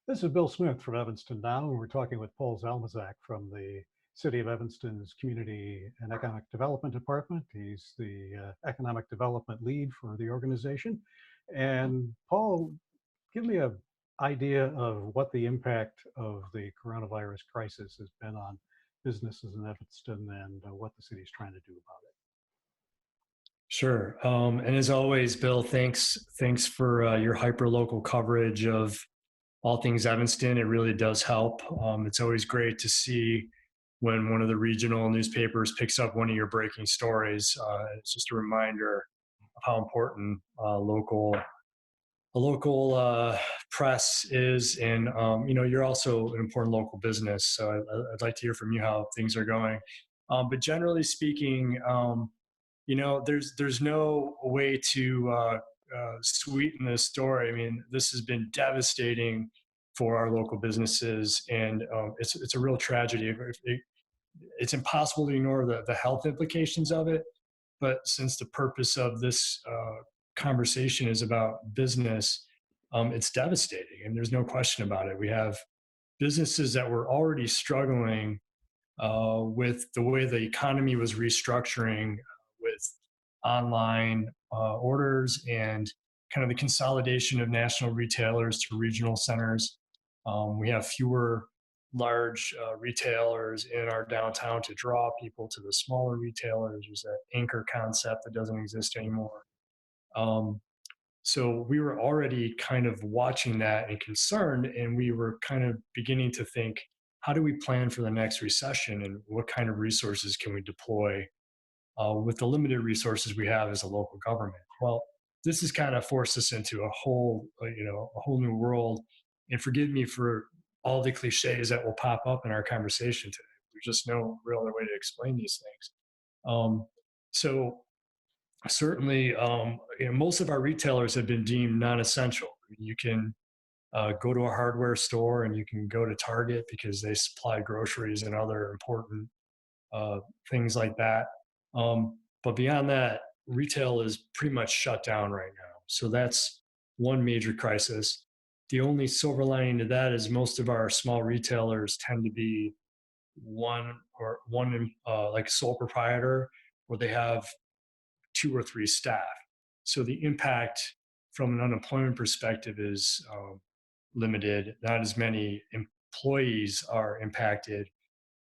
This is Bill Smith from Evanston now, and we're talking with Paul Zalmezak from the City of Evanston's Community and Economic Development Department. He's the economic development lead for the organization. And Paul, give me an idea of what the impact of the coronavirus crisis has been on businesses in Evanston and what the city's trying to do about it. Sure. And as always, Bill, thanks for your hyper local coverage of all things Evanston. It really does help. It's always great to see when one of the regional newspapers picks up one of your breaking stories. It's just a reminder of how important a local press is, and you're also an important local business. So I'd like to hear from you how things are going. But generally speaking, there's no way to sweeten this story. I mean, this has been devastating for our local businesses, and it's a real tragedy. It's impossible to ignore the health implications of it. But since the purpose of this conversation is about business, it's devastating, and there's no question about it. We have businesses that were already struggling with the way the economy was restructuring with online orders and kind of the consolidation of national retailers to regional centers. We have fewer large retailers in our downtown to draw people to the smaller retailers. There's that anchor concept that doesn't exist anymore. Um, so we were already kind of watching that and concerned, and we were kind of beginning to think, how do we plan for the next recession, and what kind of resources can we deploy with the limited resources we have as a local government? Well, this has kind of forced us into a whole new world. And forgive me for all the cliches that will pop up in our conversation today. There's just no real other way to explain these things. So certainly, most of our retailers have been deemed non-essential. You can go to a hardware store and you can go to Target because they supply groceries and other important things like that. But beyond that, retail is pretty much shut down right now. So that's one major crisis. The only silver lining to that is most of our small retailers tend to be one like sole proprietor, where they have two or three staff. So the impact from an unemployment perspective is limited. Not as many employees are impacted,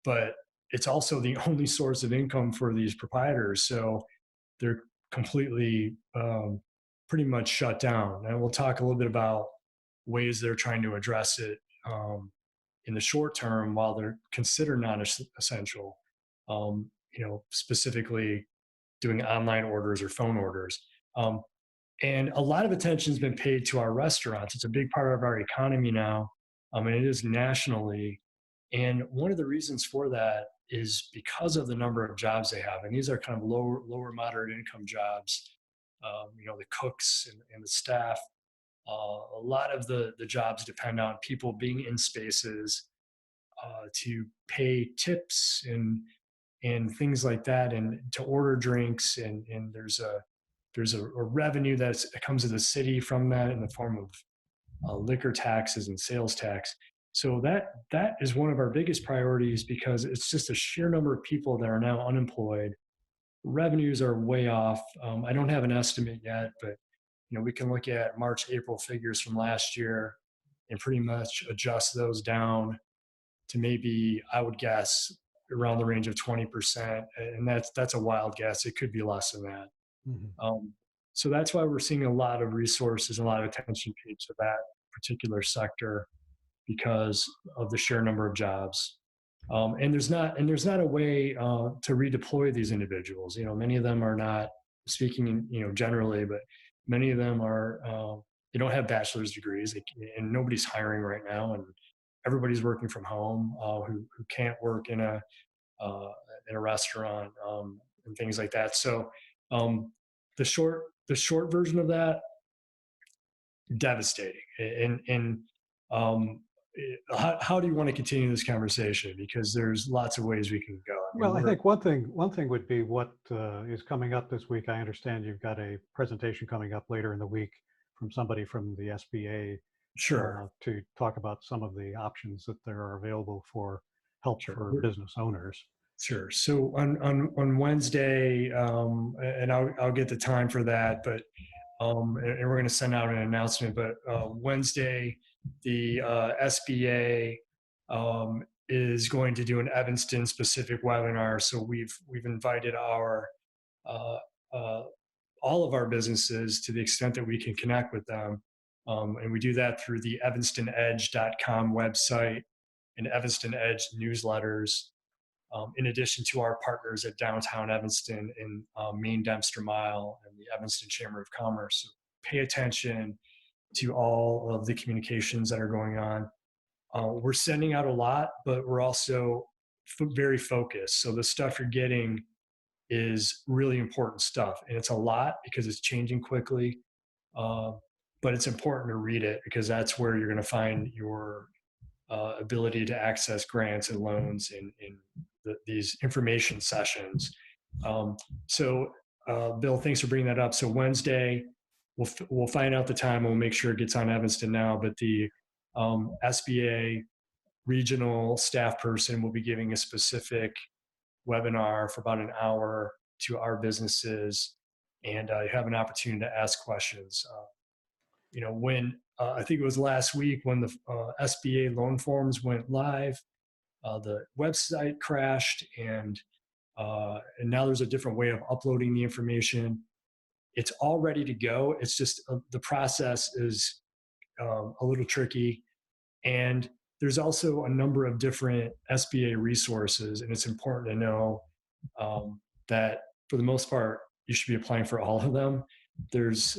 but it's also the only source of income for these proprietors. So they're completely pretty much shut down. And we'll talk a little bit about ways they're trying to address it in the short term while they're considered non-essential, specifically doing online orders or phone orders. And a lot of attention has been paid to our restaurants. It's a big part of our economy now, and it is nationally. And one of the reasons for that is because of the number of jobs they have. And these are kind of lower moderate income jobs, the cooks and the staff. A lot of the jobs depend on people being in spaces to pay tips and things like that, and to order drinks. And there's a revenue that comes to the city from that in the form of liquor taxes and sales tax. So that is one of our biggest priorities, because it's just a sheer number of people that are now unemployed. Revenues are way off. I don't have an estimate yet, but we can look at March, April figures from last year and pretty much adjust those down to maybe, I would guess, around the range of 20%. And that's a wild guess. It could be less than that. So that's why we're seeing a lot of resources and a lot of attention paid to that particular sector, because of the sheer number of jobs. And there's not a way to redeploy these individuals. Many of them are not, speaking generally, but many of them are they don't have bachelor's degrees, and nobody's hiring right now, and everybody's working from home who can't work in a restaurant and things like that. So the short version of that, devastating. And how do you want to continue this conversation? Because there's lots of ways we can go. Well, I think one thing would be what is coming up this week. I understand you've got a presentation coming up later in the week from somebody from the SBA Sure, to talk about some of the options that there are available for help sure. for business owners. Sure. So on Wednesday, and I'll get the time for that, but and we're going to send out an announcement. But Wednesday, the SBA is going to do an Evanston specific webinar. So we've invited our uh, uh, all of our businesses to the extent that we can connect with them, and we do that through the EvanstonEdge.com website and Evanston Edge newsletters, in addition to our partners at downtown Evanston and Main Dempster Mile and the Evanston Chamber of Commerce. So pay attention to all of the communications that are going on. We're sending out a lot, but we're also very focused. So the stuff you're getting is really important stuff. And it's a lot because it's changing quickly. Uh, but it's important to read it because that's where you're going to find your ability to access grants and loans in these information sessions. Um, so, Bill, thanks for bringing that up. So Wednesday, we'll find out the time. We'll make sure it gets on Evanston now. But the SBA regional staff person will be giving a specific webinar for about an hour to our businesses, and you have an opportunity to ask questions. When I think it was last week when the SBA loan forms went live, the website crashed, and now there's a different way of uploading the information. It's all ready to go. It's just the process is a little tricky, and there's also a number of different SBA resources, and it's important to know that for the most part, you should be applying for all of them. There's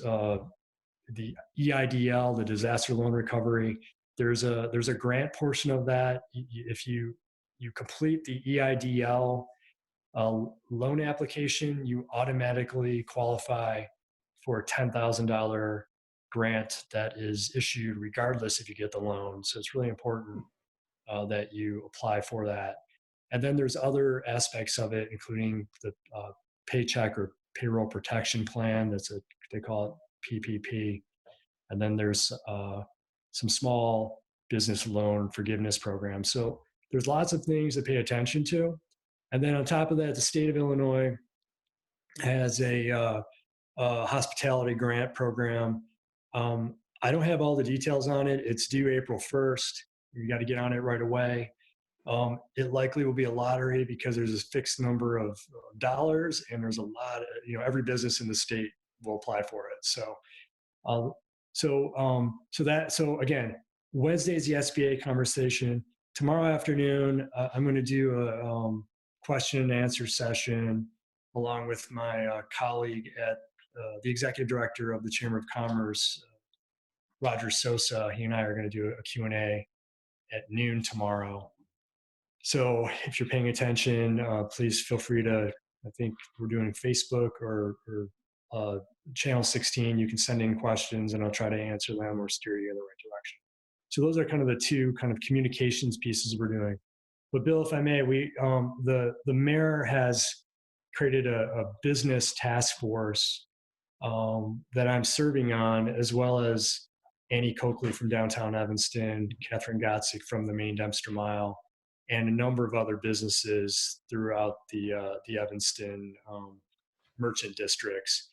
the EIDL, the disaster loan recovery. There's a grant portion of that. If you complete the EIDL loan application, you automatically qualify for a $10,000 grant that is issued regardless if you get the loan. So it's really important that you apply for that. And then there's other aspects of it, including the paycheck or payroll protection plan. They call it PPP. And then there's some small business loan forgiveness programs. So there's lots of things to pay attention to. And then on top of that, the state of Illinois has a hospitality grant program. I don't have all the details on it. It's due April 1st. You got to get on it right away. It likely will be a lottery because there's a fixed number of dollars, and there's a lot of, every business in the state will apply for it. So again, Wednesday is the SBA conversation. Tomorrow afternoon, I'm going to do a question and answer session along with my colleague at the executive director of the Chamber of Commerce, Roger Sosa. He and I are going to do a Q&A at noon tomorrow. So if you're paying attention, please feel free to, I think we're doing Facebook or channel 16. You can send in questions and I'll try to answer them or steer you in the right direction. So those are kind of the two kind of communications pieces we're doing. But Bill, if I may, the mayor has created a business task force that I'm serving on, as well as Annie Coakley from downtown Evanston, Catherine Gotzik from the Main Dempster Mile, and a number of other businesses throughout the Evanston merchant districts.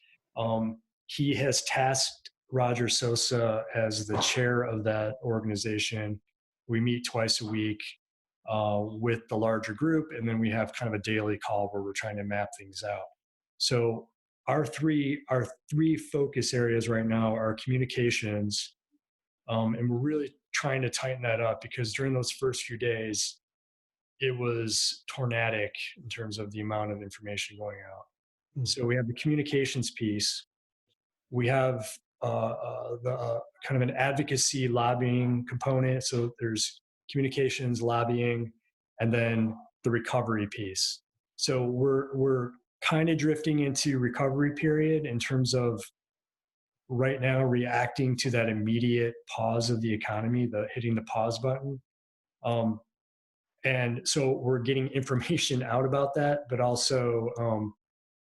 He has tasked Roger Sosa as the chair of that organization. We meet twice a week with the larger group, and then we have kind of a daily call where we're trying to map things out. So our three focus areas right now are communications, and we're really trying to tighten that up because during those first few days, it was tornadic in terms of the amount of information going out. Mm-hmm. So we have the communications piece. We have the kind of an advocacy lobbying component. So there's communications, lobbying, and then the recovery piece. So we're kind of drifting into recovery period in terms of right now reacting to that immediate pause of the economy, hitting the pause button. And so we're getting information out about that, but also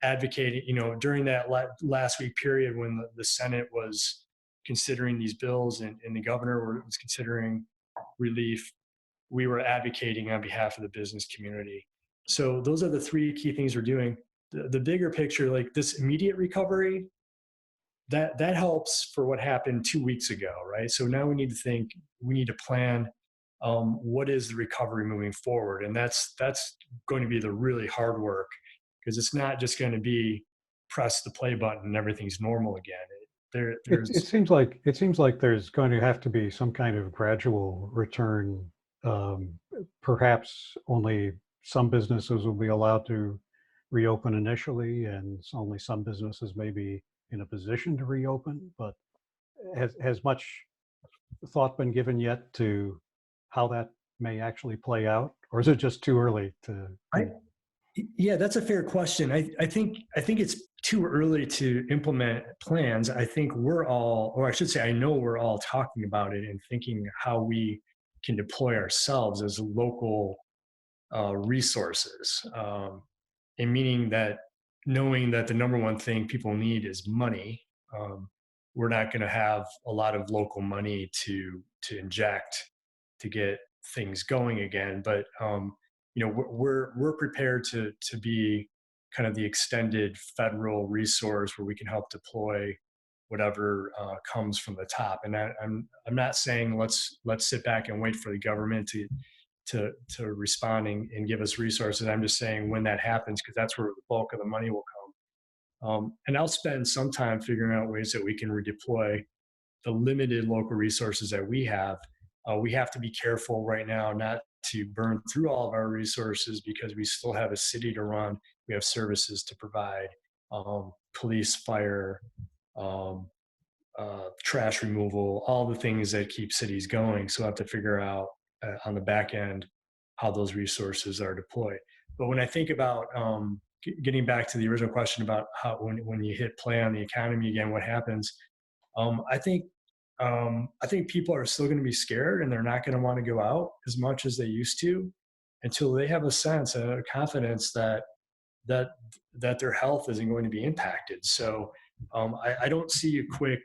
advocating, during that last week period when the Senate was considering these bills and the governor was considering relief, we were advocating on behalf of the business community. So those are the three key things we're doing. The bigger picture, like this immediate recovery, that helps for what happened 2 weeks ago, right? So now we need to plan what is the recovery moving forward, and that's going to be the really hard work because it's not just going to be press the play button and everything's normal again. It There's seems like there's going to have to be some kind of gradual return. Um, Perhaps only some businesses will be allowed to reopen initially, and only some businesses may be in a position to reopen. But has much thought been given yet to how that may actually play out, or is it just too early to? I, Yeah, that's a fair question. I think it's too early to implement plans. I think we're all, or I should say, I know we're all talking about it and thinking how we can deploy ourselves as local resources. And meaning that knowing that the number one thing people need is money. Um, we're not going to have a lot of local money to inject to get things going again, but we're prepared to be kind of the extended federal resource where we can help deploy whatever comes from the top. And I'm not saying let's sit back and wait for the government to respond and give us resources. I'm just saying when that happens, because that's where the bulk of the money will come. And I'll spend some time figuring out ways that we can redeploy the limited local resources that we have. We have to be careful right now not to burn through all of our resources because we still have a city to run. We have services to provide, police, fire, um, trash removal, all the things that keep cities going. So I have to figure out on the back end how those resources are deployed. But when I think about getting back to the original question about how when you hit play on the economy again, what happens? Um, I think I think people are still going to be scared and they're not going to want to go out as much as they used to until they have a sense, a confidence that that their health isn't going to be impacted. So I don't see a quick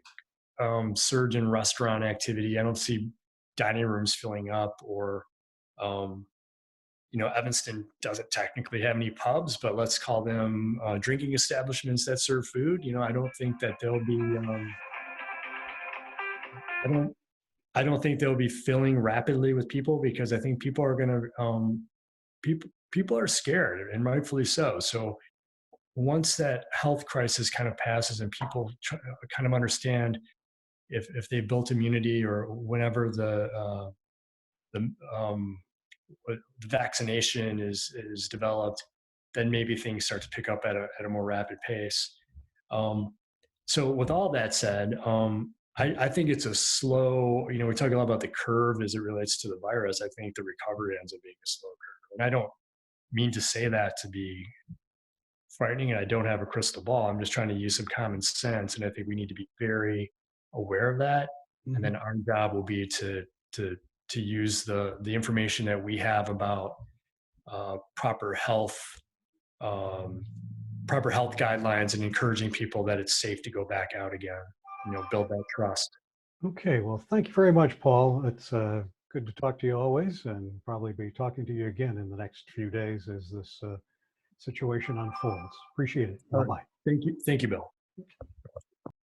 surge in restaurant activity. I don't see dining rooms filling up, or um, Evanston doesn't technically have any pubs, but let's call them drinking establishments that serve food. I don't think that they'll be. I don't. I don't think they'll be filling rapidly with people because I think people are going to. People are scared, and rightfully so. So once that health crisis kind of passes and people kind of understand if they built immunity or whenever the the vaccination is developed, then maybe things start to pick up at a more rapid pace. Um, so with all that said, I think it's a slow. We talk a lot about the curve as it relates to the virus. I think the recovery ends up being a slow curve, and I don't mean to say that to be frightening, and I don't have a crystal ball. I'm just trying to use some common sense, and I think we need to be very aware of that. And Mhm. then our job will be to to use the information that we have about proper health, um, proper health guidelines, and encouraging people that it's safe to go back out again. Build that trust. Okay, well, thank you very much, Paul. It's good to talk to you always, and probably be talking to you again in the next few days as this situation unfolds. Appreciate it. All Bye right. bye. Thank you, Bill.